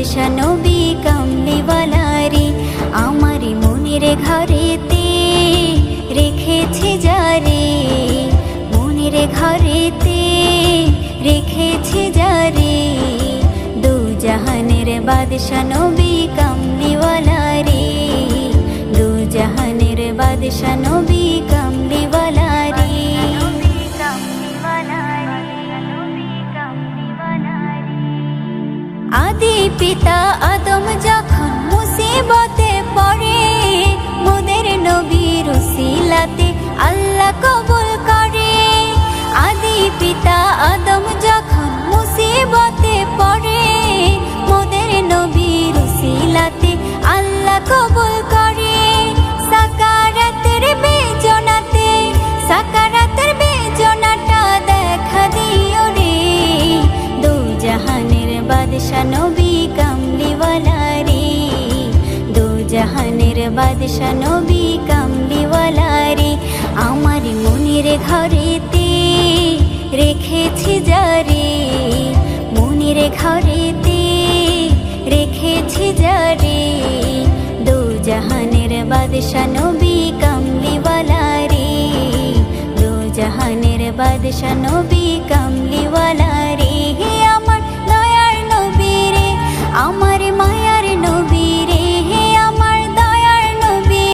বাদশা নবী কামলিওয়ালা রে। আমার মনের ঘরেতে রেখেছি যারে, মনের ঘরেতে রেখেছি যারে, দু জাহানের বাদশা নবী কামলিওয়ালা রে, দু জাহানের বাদশা নবী কামলিওয়ালা রে। আদি পিতা আদম যখন মুসিবতে পড়ে, মোদের নবীর উসিলাতে আল্লাহ কবুল করে। আদি পিতা আদম যখন মুসিবতে পড়ে, মোদের নবীর উসিলাতে আল্লাহ কবুল করে। সাকারাতের বেজনাতে, সাকারাতের বেজনাটা দেখা দিও রে, দু জাহানের বাদশা নবী কামলিওয়ালা রে, দু জাহানের বাদশা নবী কামলিওয়ালা রে। আমার মনের ঘরেতে রেখেছি যারে, মনের ঘরেতে রেখেছি যারে, দু জাহানের বাদশা নবী কামলিওয়ালা রে, দু জাহানের বাদশা নবী কামলিওয়ালা